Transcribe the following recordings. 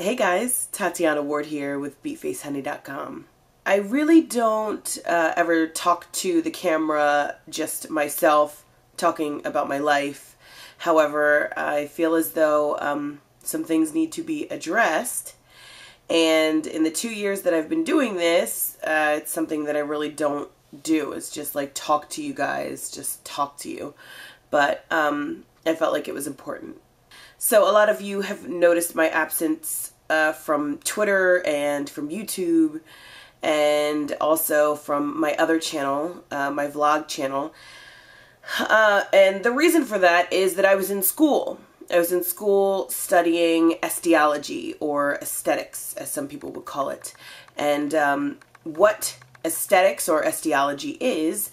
Hey guys, Tatiana Ward here with BEATFACEHONEY.com. I really don't ever talk to the camera, just myself talking about my life. However, I feel as though some things need to be addressed. And in the 2 years that I've been doing this, it's something that I really don't do. It's just like talk to you guys, just talk to you. But I felt like it was important. So a lot of you have noticed my absence from Twitter and from YouTube and also from my other channel, my vlog channel. And the reason for that is that I was in school. I was in school studying aestheology, or aesthetics, as some people would call it. And what aesthetics or aestheology is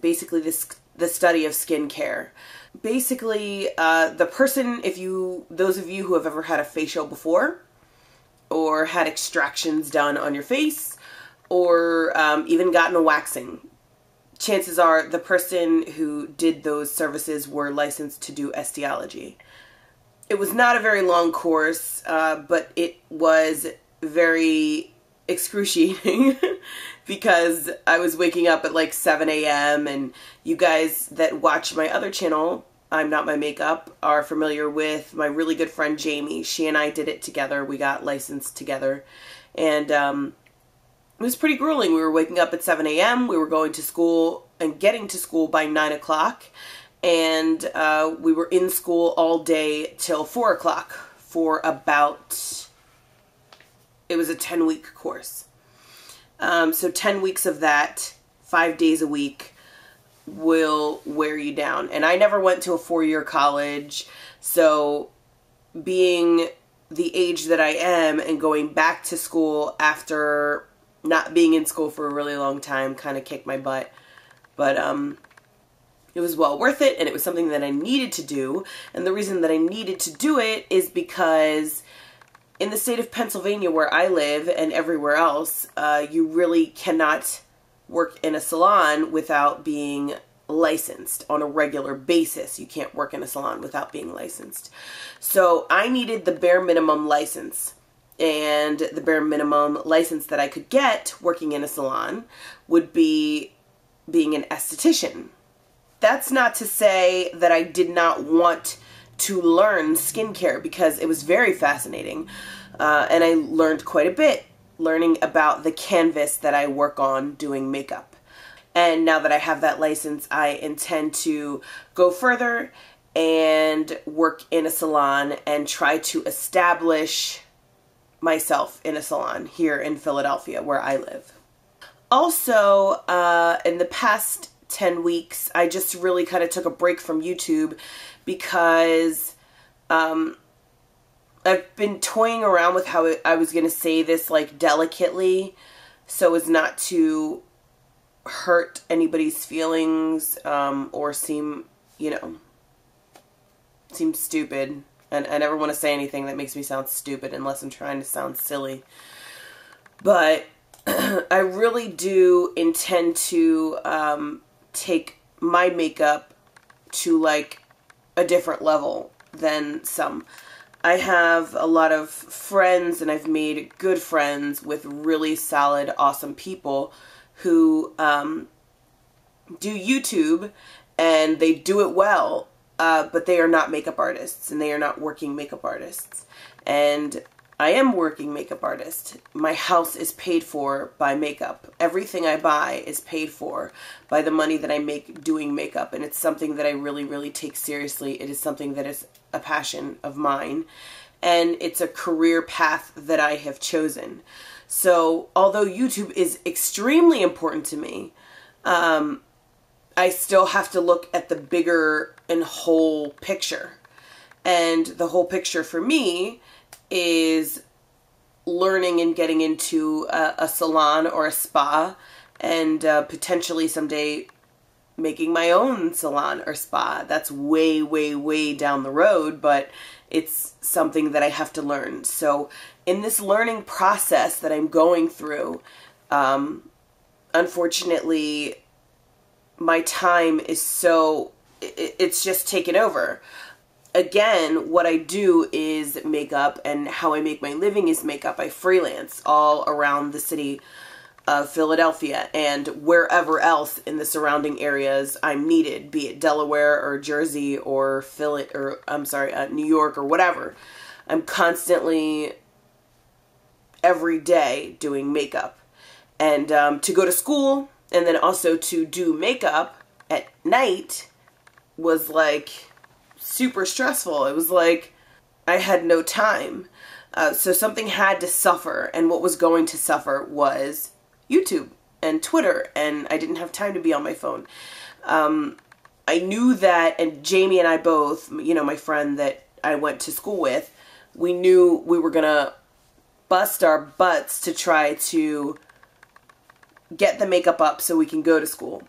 basically the study of skincare. Basically, the person, those of you who have ever had a facial before, or had extractions done on your face, or even gotten a waxing, chances are the person who did those services were licensed to do aestheology. It was not a very long course, but it was very excruciating because I was waking up at like 7 a.m. and you guys that watch my other channel, I'm Not My Makeup, are familiar with my really good friend Jamie. She and I did it together. We got licensed together, and it was pretty grueling. We were waking up at 7 a.m. We were going to school and getting to school by 9 o'clock, and we were in school all day till 4 o'clock for about, it was a 10-week course. So 10 weeks of that, 5 days a week, will wear you down. And I never went to a 4-year college, so being the age that I am and going back to school after not being in school for a really long time kind of kicked my butt. But it was well worth it, and it was something that I needed to do. And the reason that I needed to do it is because in the state of Pennsylvania, where I live, and everywhere else, you really cannot work in a salon without being licensed on a regular basis. You can't work in a salon without being licensed. So I needed the bare minimum license. And the bare minimum license that I could get working in a salon would be being an esthetician. That's not to say that I did not want to learn skincare, because it was very fascinating. And I learned quite a bit, learning about the canvas that I work on doing makeup. And now that I have that license, I intend to go further and work in a salon and try to establish myself in a salon here in Philadelphia, where I live. Also, in the past 10 weeks, I just really kind of took a break from YouTube because I've been toying around with how I was going to say this like delicately so as not to hurt anybody's feelings or seem stupid. And I never want to say anything that makes me sound stupid unless I'm trying to sound silly. But I really do intend to take my makeup to like a different level than some. I have a lot of friends, and I've made good friends with really solid, awesome people who do YouTube, and they do it well, but they are not makeup artists, and they are not working makeup artists. And I am working makeup artist. My house is paid for by makeup. Everything I buy is paid for by the money that I make doing makeup, and it's something that I really, really take seriously. It is something that is a passion of mine, and it's a career path that I have chosen. So although YouTube is extremely important to me, I still have to look at the bigger and whole picture. And the whole picture for me is learning and getting into a salon or a spa, and potentially someday making my own salon or spa. That's way, way, way down the road, but it's something that I have to learn. So in this learning process that I'm going through, unfortunately, my time is it's just taken over. again, what I do is makeup, and how I make my living is makeup. I freelance all around the city of Philadelphia and wherever else in the surrounding areas I'm needed, be it Delaware or Jersey or New York or whatever. I'm constantly every day doing makeup. And to go to school and then also to do makeup at night was like super stressful. It was like I had no time. So something had to suffer, and what was going to suffer was YouTube and Twitter, and I didn't have time to be on my phone. I knew that, and Jamie and I both, you know, my friend that I went to school with, we knew we were gonna bust our butts to try to get the makeup up so we can go to school.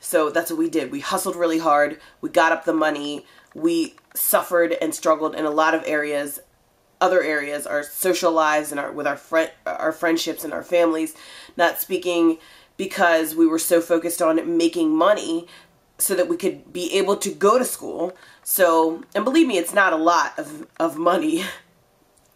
So that's what we did. We hustled really hard. We got up the money. We suffered and struggled in a lot of areas, other areas, our social lives and with our friendships and our families, not speaking, because we were so focused on making money so that we could be able to go to school. So, and believe me, it's not a lot of money.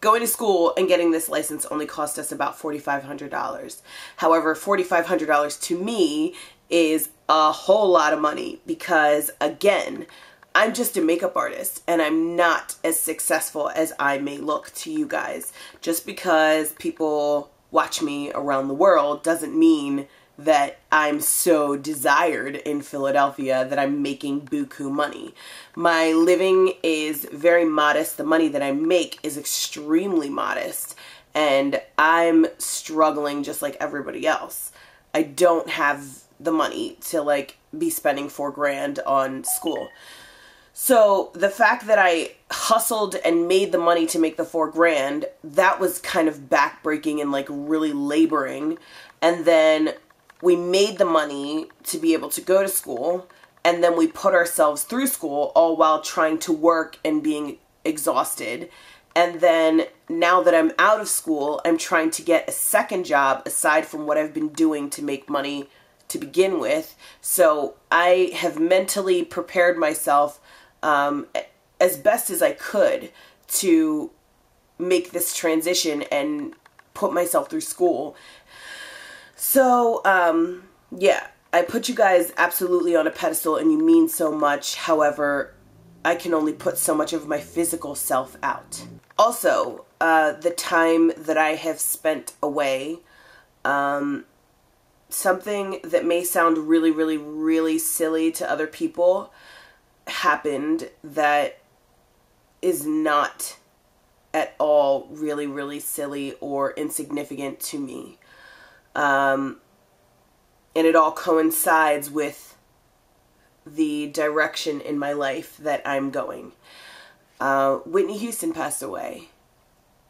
Going to school and getting this license only cost us about $4,500. However, $4,500 to me is a whole lot of money because, again, I'm just a makeup artist and I'm not as successful as I may look to you guys. Just because people watch me around the world doesn't mean that I'm so desired in Philadelphia that I'm making buku money. My living is very modest. The money that I make is extremely modest, and I'm struggling just like everybody else. I don't have the money to like be spending $4,000 on school. So the fact that I hustled and made the money to make the $4,000, that was kind of backbreaking and like really laboring. And then we made the money to be able to go to school, and then we put ourselves through school all while trying to work and being exhausted. And then now that I'm out of school, I'm trying to get a second job aside from what I've been doing to make money to begin with. So I have mentally prepared myself as best as I could to make this transition and put myself through school. So, yeah, I put you guys absolutely on a pedestal and you mean so much. However, I can only put so much of my physical self out. Also, the time that I have spent away, something that may sound really, really, really silly to other people happened that is not at all really, really silly or insignificant to me. And it all coincides with the direction in my life that I'm going. Whitney Houston passed away,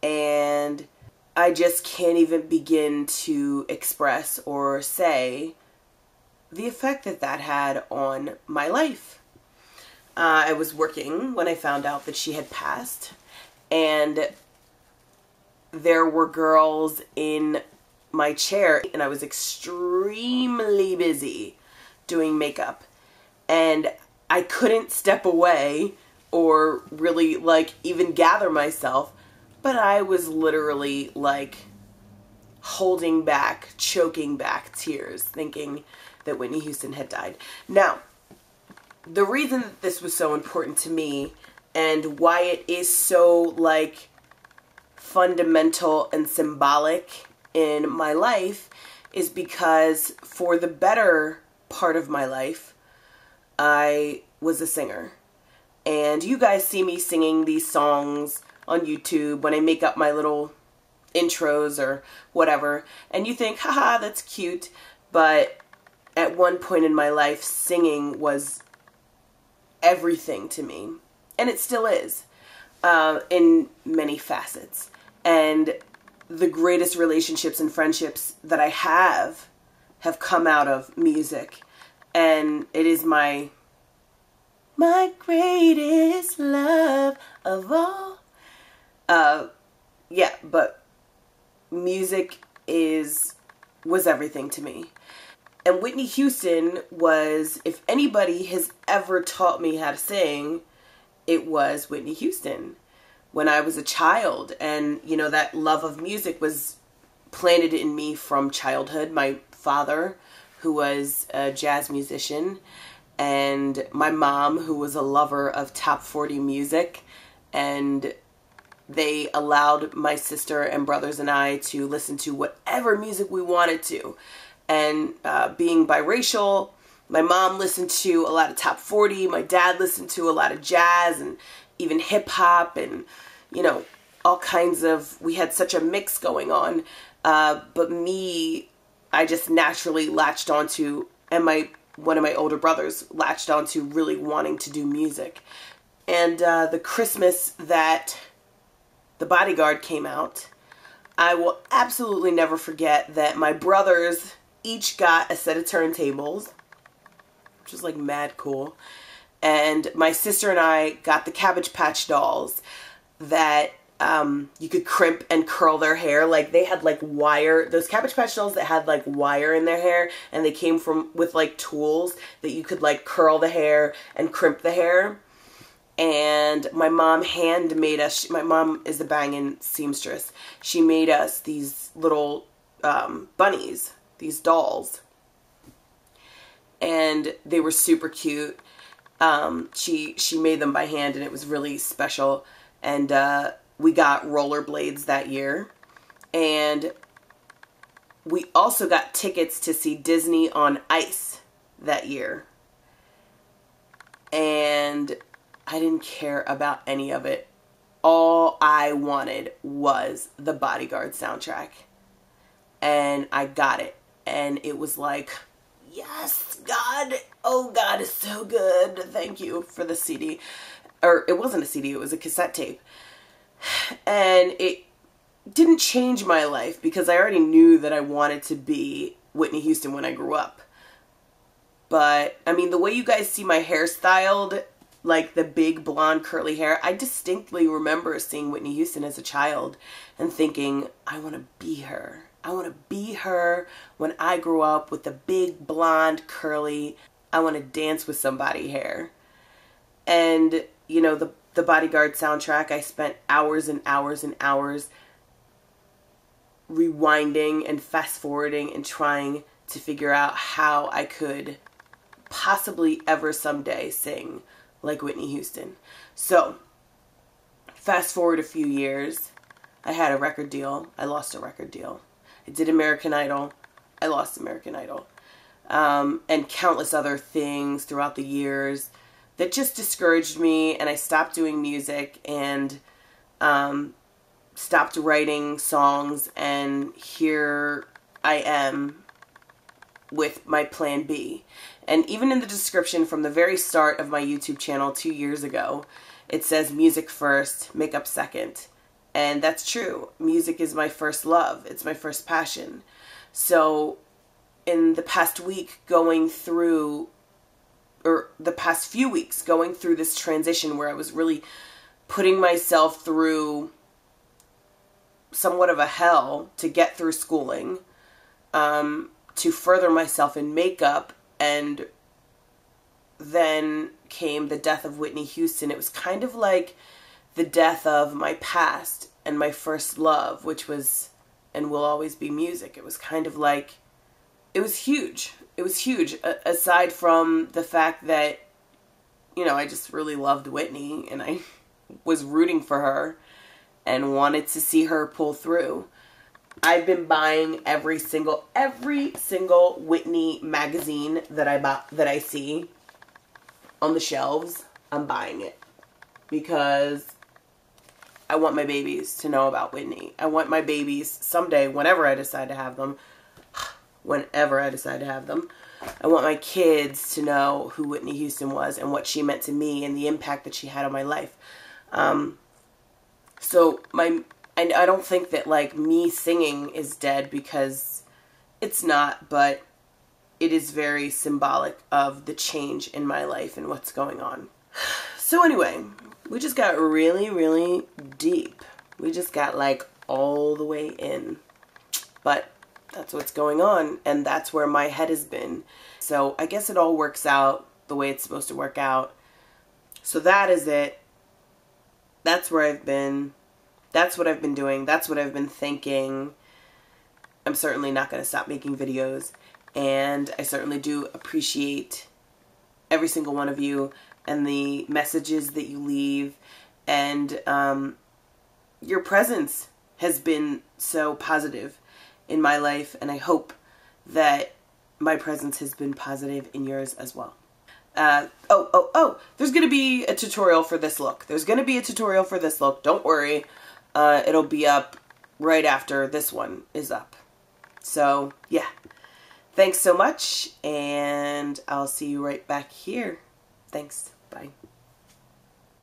and I just can't even begin to express or say the effect that that had on my life. I was working when I found out that she had passed, and there were girls in my chair, and I was extremely busy doing makeup, and I couldn't step away or really like even gather myself, but I was literally like holding back, choking back tears, thinking that Whitney Houston had died. Now, the reason that this was so important to me and why it is so like fundamental and symbolic in my life is because for the better part of my life, I was a singer. And you guys see me singing these songs on YouTube when I make up my little intros or whatever, and you think, haha, that's cute. But at one point in my life, singing was everything to me, and it still is, in many facets. And the greatest relationships and friendships that I have come out of music, and it is my greatest love of all. Yeah, but music was everything to me. And Whitney Houston was, if anybody has ever taught me how to sing, it was Whitney Houston when I was a child. And, you know, that love of music was planted in me from childhood. My father, who was a jazz musician, and my mom, who was a lover of top 40 music, and they allowed my sister and brothers and I to listen to whatever music we wanted to. And being biracial, my mom listened to a lot of top 40, my dad listened to a lot of jazz and even hip hop and, you know, all kinds of, we had such a mix going on. But me, I just naturally latched onto, and one of my older brothers latched onto really wanting to do music. And the Christmas that The Bodyguard came out, I will absolutely never forget that my brothers each got a set of turntables, which was like mad cool. And my sister and I got the Cabbage Patch dolls that you could crimp and curl their hair. Like they had like wire, those Cabbage Patch dolls that had like wire in their hair, and they came with like tools that you could like curl the hair and crimp the hair. And my mom hand made us, my mom is a banging seamstress. She made us these little bunnies, these dolls. And they were super cute. She made them by hand, and it was really special. And we got rollerblades that year. And we also got tickets to see Disney on Ice that year. And I didn't care about any of it. All I wanted was the Bodyguard soundtrack. And I got it. And it was like, yes, God. Oh, God is so good. Thank you for the CD. Or it wasn't a CD, it was a cassette tape. And it didn't change my life because I already knew that I wanted to be Whitney Houston when I grew up. But, I mean, the way you guys see my hair styled, like the big blonde curly hair, I distinctly remember seeing Whitney Houston as a child and thinking, I want to be her. I want to be her when I grow up with the big blonde curly, I want to dance with somebody hair. And, you know, the Bodyguard soundtrack, I spent hours and hours and hours rewinding and fast forwarding and trying to figure out how I could possibly ever someday sing like Whitney Houston. So, fast forward a few years, I had a record deal. I lost a record deal. I did American Idol. I lost American Idol. And countless other things throughout the years that just discouraged me, and I stopped doing music and stopped writing songs, and here I am with my plan B. And even in the description from the very start of my YouTube channel 2 years ago, it says music first, makeup second. And that's true. Music is my first love. It's my first passion. So in the past week going through, or the past few weeks going through this transition where I was really putting myself through somewhat of a hell to get through schooling, to further myself in makeup, and then came the death of Whitney Houston. It was kind of like the death of my past and my first love, which was and will always be music. It was kind of like, it was huge. It was huge, aside from the fact that, you know, I just really loved Whitney, and I was rooting for her and wanted to see her pull through. I've been buying every single Whitney magazine that I see on the shelves. I'm buying it because I want my babies to know about Whitney. I want my babies someday, whenever I decide to have them, I want my kids to know who Whitney Houston was and what she meant to me and the impact that she had on my life. I don't think that, like, me singing is dead, because it's not, but it is very symbolic of the change in my life and what's going on. So anyway, we just got really, really deep. We just got, like, all the way in. But that's what's going on, and that's where my head has been. So I guess it all works out the way it's supposed to work out. So that is it. That's where I've been. That's what I've been doing. That's what I've been thinking. I'm certainly not going to stop making videos. And I certainly do appreciate every single one of you and the messages that you leave. And your presence has been so positive in my life. And I hope that my presence has been positive in yours as well. There's going to be a tutorial for this look. There's going to be a tutorial for this look. Don't worry. It'll be up right after this one is up. So, yeah. Thanks so much, and I'll see you right back here. Thanks. Bye.